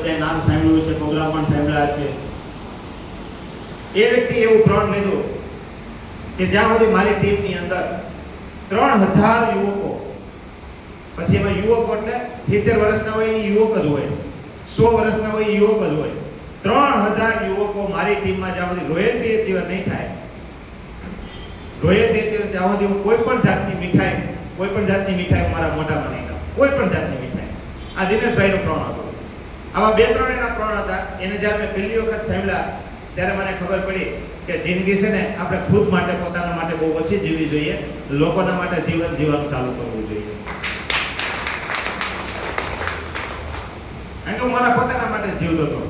બધાએ નામ સાંભળ્યું છે, પ્રોગ્રામ પણ સાંભળ્યા છે. એ વ્યક્તિ એવું પ્રણ લીધું કે જ્યાં સુધી મારી ટીમની અંદર 3000 યુવકો, પછી એમાં યુવકો એટલે 70 વર્ષના હોય એ યુવક જ હોય, 100 વર્ષના હોય એ યુવક જ હોય, 3000 યુવકો મારી ટીમમાં જ્યાં સુધી રોયલ્ટી અચીવ નહીં થાય, રોયલ્ટી અચીવ ત્યાં સુધી હું કોઈ પણ જાતની મીઠાઈ મારા મોઢામાં નહીં નાખું, કોઈ પણ જાતની મીઠાઈ. આ દિનેશભાઈનું પ્રણ હતું. આવા 2-3 એના પ્રણ હતા. એને જ્યારે મેં પહેલી વખત સાંભળ્યા ત્યારે મને ખબર પડી કે જિંદગી છે ને આપણે ખુદ માટે, પોતાના માટે બહુ ઓછી જીવવી જોઈએ, લોકોના માટે જીવન જીવવાનું ચાલુ કરવું જોઈએ. કારણ કે હું મારા પોતાના માટે જીવતો હતો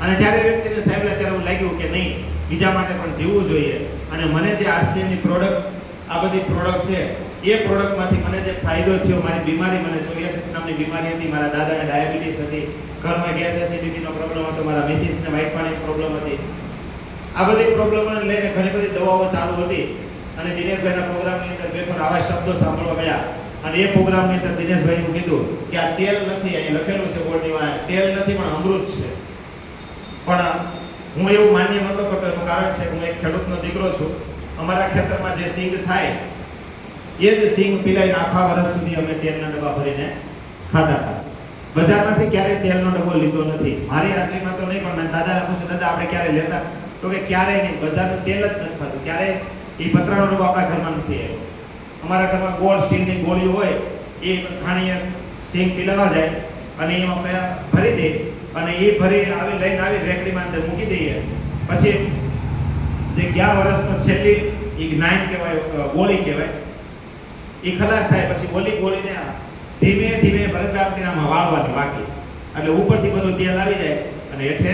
અને જ્યારે વ્યક્તિને સાંભળ્યા ત્યારે એવું લાગ્યું કે નહીં, બીજા માટે પણ જીવવું જોઈએ. અને મને જે આરસીએમની પ્રોડક્ટ, આ બધી પ્રોડક્ટ છે, એ પ્રોડક્ટમાંથી મને જે ફાયદો થયો, મારી બીમારી, મને સોરિયાસિસ નામની બીમારી હતી, મારા દાદાને ડાયાબિટીસ હતી, ઘરમાં ગેસ એસિડિટીનો પ્રોબ્લેમ હતો, મારા મિસિસને વ્હાઇટ પાણીની પ્રોબ્લેમ હતી. આ બધી પ્રોબ્લેમને લઈને ઘણી બધી દવાઓ ચાલુ હતી. અને દિનેશભાઈના પ્રોગ્રામની અંદર બે પણ આવા શબ્દો સાંભળવા મળ્યા. અને એ પ્રોગ્રામની અંદર દિનેશભાઈએ કીધું કે આ તેલ નથી, અહીં લખેલું છે બોર્ડની વાંહે, તેલ નથી પણ અમૃત છે. પણ હું એવું માન્ય નહોતો કરતો. એનું કારણ છે કે હું એક ખેડૂતનો દીકરો છું. અમારા ખેતરમાં જે સિંગ થાય એ જ સિંગ પીલાઈને આખા વર્ષ સુધી અમે તેલના ડબ્બા ભરીને ખાતા હતા. બજારમાંથી ક્યારેય તેલનો ડબ્બો લીધો નથી. મારી હાજરીમાં તો નહીં, પણ મેં દાદાને પૂછ્યું, દાદા આપણે ક્યારે લેતા? તો કે ક્યારેય નહીં, બજારનું તેલ જ નથી ખાતું. ક્યારેય એ પતરાનો ડબ્બો આપણા ઘરમાં નથી આવ્યો. અમારા ઘરમાં ગોળ સ્ટીલની ગોળીઓ હોય, એ ખાણીએ સિંગ પીલાવા જાય અને એમાં ભરી દે અને એ ભરી લઈને આવી રેકડીમાં અંદર મૂકી દઈએ. પછી જે 11 વર્ષનો છેલ્લી ઇગ્નાઇટ કહેવાય, ગોળી કહેવાય, એ ખલાસ થાય પછી ઓલી ગોળીને ધીમે ધીમે ભરતકામટીનામાં વાળવાની બાકી. એટલે ઉપરથી બધું તેલ આવી જાય અને હેઠે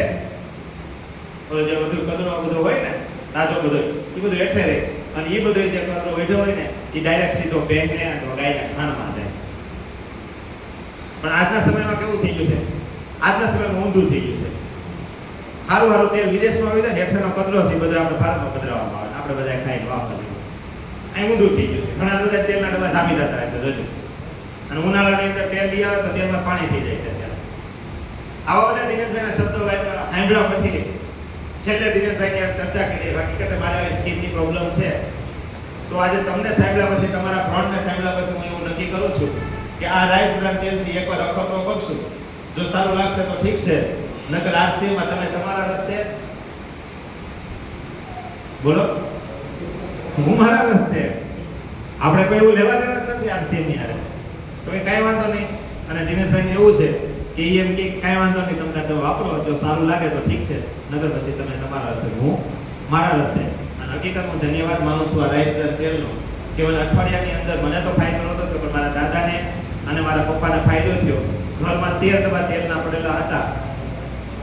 જે બધું કદરો બધો હોય ને, તાજો બધો, એ બધું હેઠે રહે. અને એ બધો જે કદરો વેઢો હોય ને એ ડાયરેક્ટ સીધો બેને અને ગાયના ખાંડમાં જાય. પણ આજના સમયમાં કેવું થઈ ગયું છે? આજના સમયમાં ઊંધું થઈ ગયું છે. સારું તેલ વિદેશમાં આવી જાય ને, હેઠળનો કદરો છે બધો આપણે ભારતમાં કદરાવવામાં આવે, આપણે બધા ખાઈને વાપરીએ. અહીં ઊંધું થઈ ગયું છે. ઘણા બધા તેલના ડબ્બા સામી જતા રહે છે જોજો. અને ઉનાળાની અંદર તેલ લઈ આવે તો તેલમાં પાણી થઈ જાય છે અત્યારે. આવા બધા દિનેશભાઈના શબ્દો સાંભળ્યા પછી છેલ્લે દિનેશભાઈની ચર્ચા કરી. હકીકતે મારે આવી સ્કિનની પ્રોબ્લેમ છે. તો આજે તમને સાંભળ્યા પછી, તમારા ફ્રન્ટને સાંભળ્યા પછી હું એવું નક્કી કરું છું કે આ રાઈસ બ્રાન્ડ તેલથી એકવાર અખતરો કરશું. જો સારું લાગશે તો ઠીક છે, નકર આરસીએમમાં તમે તમારા રસ્તે બોલો, હું મારા રસ્તે. આપણે કોઈ એવું લેવા દેવા જ નથી આરસીએમની હારે. તો એ કાંઈ વાંધો નહીં. અને દિનેશભાઈને એવું છે કે એમ કે કાંઈ વાંધો નહીં, તમને જો વાપરો, જો સારું લાગે તો ઠીક છે, નકર પછી તમે તમારા રસ્તે, હું મારા રસ્તે. અને હકીકત હું ધન્યવાદ માનું છું આ રાઈસ બ્રાન્ડ તેલનો કે મને અઠવાડિયાની અંદર મને તો ફાયદો નહોતો થયો, પણ મારા દાદાને અને મારા પપ્પાને ફાયદો થયો. ઘરમાં 13 ડબ્બા તેલના પડેલા હતા,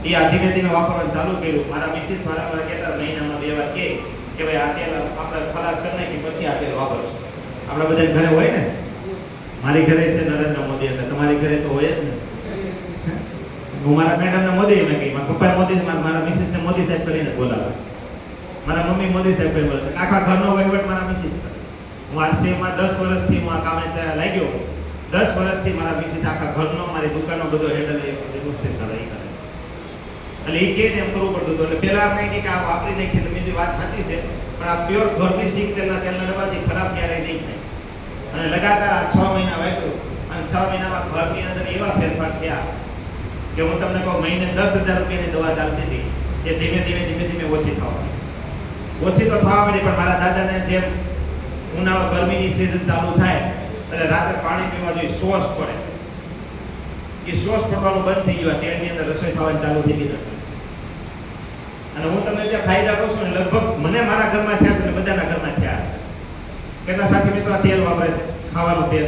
એ આ ધીમે ધીમે વાપરવાનું ચાલુ કર્યું. મારા મિસિસ મારા કહેતા મહિનામાં 2 વાર કે ભાઈ આ તેલ આપણે ખલાસ કરી નાખી પછી આ તેલ વાપરશું. આપણા બધા ઘરે હોય ને, મારી ઘરે છે નરેન્દ્ર મોદી, એટલે તમારી ઘરે તો હોય જ ને. હું મારા મેડમને મોદી એમ કહી, મારા પપ્પાએ મોદી, મારા મિસિસને મોદી સાહેબ કરીને બોલાવે, મારા મમ્મી મોદી સાહેબ કરીને બોલાવે. આખા ઘરનો વહીવટ મારા મિસિસ કરે. હું આરસીએમમાં 10 વર્ષથી હું આ કામે લાગ્યો. 10 વર્ષથી મારા મિસિસ આખા ઘરનો, મારી દુકાનનો બધો હેન્ડલ વ્યવસ્થિત કરે. એટલે એ કે એમ કરવું પડતું હતું. એટલે પેલા આપણે કે આ વાપરી નાખીએ તો બીજી વાત સાચી છે, પણ આ પ્યોર ઘરની સિંગ તેલના ડબ્બાથી ખરાબ ક્યારેય નહીં થાય. અને લગાતાર આ 6 મહિના વાપર્યું અને 6 મહિનામાં ઘરની અંદર એવા ફેરફાર થયા કે હું તમને કહું, મહિને 10,000 રૂપિયાની દવા ચાલતી હતી, એ ધીમે ધીમે ઓછી થવા માંડી. ઓછી તો થવા માંડી, પણ મારા દાદાને જેમ ઉનાળો ગરમીની સિઝન ચાલુ થાય એટલે રાત્રે પાણી પીવા જોઈએ, શ્વાસ પડે, એ શ્વાસ પડવાનું બંધ થઈ ગયું. તેલની અંદર રસોઈ થવાની ચાલુ થઈ ગઈ. અને હું તમને જે ફાયદા કહું છું ને, લગભગ મને મારા ઘરમાં થયા છે ને બધાના ઘરમાં થયા છે. કેટલા સાથી મિત્રો તેલ વાપરે છે, ખાવાનું તેલ?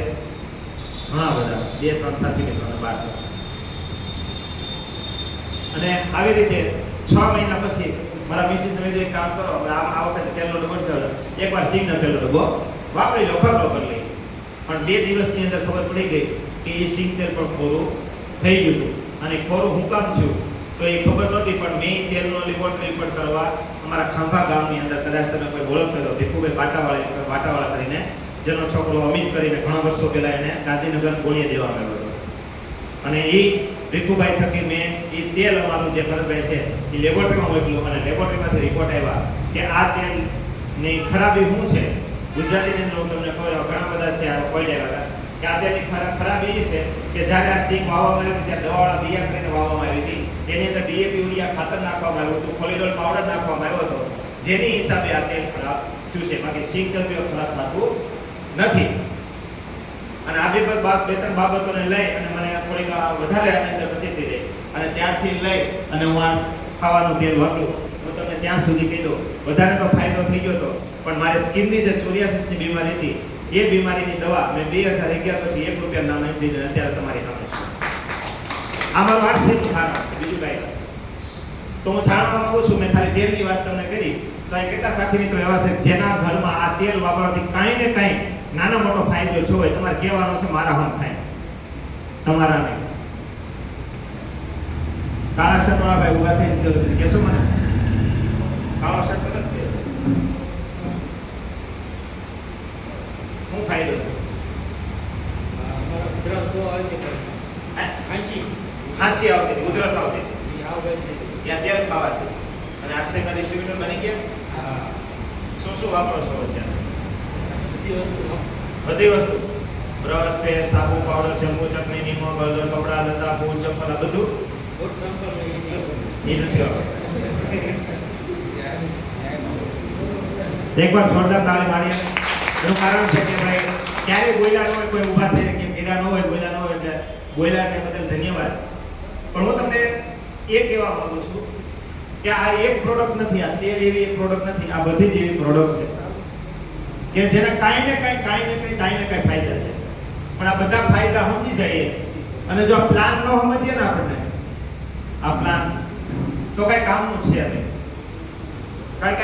ઘણા બધા, 2-3 સાથી મિત્રોને બાદ. અને આવી રીતે 6 મહિના પછી મારા મિસિસને મેં એક કામ કરો, આ વખતે તેલનો ડબ્બો થયો, એકવાર સિંગનો તેલનો ડબ્બો વાપરી લો, ખરો કરી લઈ. પણ 2 દિવસની અંદર ખબર પડી ગઈ કે એ સિંગ તેલ પણ ખોરું થઈ ગયું હતું. અને ખોરું હું કામ થયું તો એ ખબર નહોતી, પણ મેં તેલનો લેબોરેટરી રિપોર્ટ કરવા અમારા ખાંભા ગામની અંદર, કદાચ તમે કોઈ ઓળખતો હતો, ભીખુભાઈ પાટાવાળા કરીને, જેનો છોકરો અમિત કરીને ઘણા વર્ષો પહેલા એને ગાંધીનગર ગોળીએ દેવામાં આવ્યો હતો. અને એ ભીખુભાઈ થકી મેં એ તેલ અમારું જે ભરતભાઈ છે એ લેબોરેટરીમાં મોકલ્યું અને લેબોરેટરીમાંથી રિપોર્ટ આવ્યા કે આ તેલની ખરાબી શું છે. ગુજરાતીની અંદર હું તમને કહું, ઘણા બધા છે આ કોઈ આવ્યા હતા કે આ તેલની ખરાબી એ છે કે જ્યારે આ સિંગ વાવવામાં આવી ત્યારે દવાવાળા બિયા કરીને વાવવામાં આવી હતી. એની અંદર ડીએપી યુરિયા ખાતર નાખવામાં આવ્યું હતું, કોલિડોલ પાવડર નાખવામાં આવ્યો હતો, જેની હિસાબે આ તેલ ખરાબ થયું છે. બાકી સિંગ તત્વ ખરાબ થતું નથી. અને આ બે ત્રણ બાબતોને લઈ અને મને થોડીક વધારે આની અંદર પ્રતિતિ રહી અને ત્યારથી લઈ અને હું આ ખાવાનું તેલ વાપરું. હું તમને ત્યાં સુધી કીધું બધાને તો ફાયદો થઈ ગયો હતો, પણ મારી સ્કિનની જે સોરિયાસિસની બીમારી હતી એ બીમારીની દવા મેં 2011 પછી 1 રૂપિયા નામ એમ દીધું. અત્યારે તમારી સામે છે. આ મારું આર્થિક કારણ બીજું કાંઈ. તો હું જાણવા માંગુ છું, મેં ખાલી તેલની વાત તમને કરી તો એ કેટલા સાથી મિત્રો એવા છે જેના ઘરમાં આ તેલ વાપરવાથી કાંઈ ને કાંઈ નાનો મોટો ફાયદો જો હોય. તમારે કહેવાનો છે મારા હમ થાય, તમારા નહીં. કાળા શર્ટ વાળા ભાઈ ઉભા થઈને કહેશો મને? કાળો શર્ટ તો નથી શું ફાયદો? ખાંસી આવતી, ઉધરસ આવતી, ત્યાં તેલ ખાવાથી અને આર્સેના ડિસ્ટ્રીબ્યુટર બની ગયા. શું શું વાપરો છો અત્યારે? બધી વસ્તુ, બ્રશ, પેસ્ટ, સાબુ, પાવડર, શેમ્પુ, ચટણી, નિમક, હળદર, કપડા, લતા, બૂટ, ચપ્પલ, આ બધું એ નથી આવતું. એકવાર જોરદાર તાળી મારીએ. એનું કારણ છે કે ભાઈ ક્યારેય બોલ્યા ન હોય, કોઈ ઊભા થઈને કેમ કીધા ન હોય, બોલ્યા ન હોય એટલે બોલ્યા તે બદલ ધન્યવાદ. પણ હું તમને એ કહેવા માંગુ છું કે આ એક પ્રોડક્ટ નથી, આ તેલ એવી એક પ્રોડક્ટ નથી, આ બધી જ એવી પ્રોડક્ટ છે કે જેના કાંઈ ને કાંઈ ફાયદા છે. પણ આ બધા ફાયદા સમજી જઈએ અને જો આ પ્લાન ન સમજીએ ને આપણને, આ પ્લાન તો કાંઈ કામનું છે નહીં.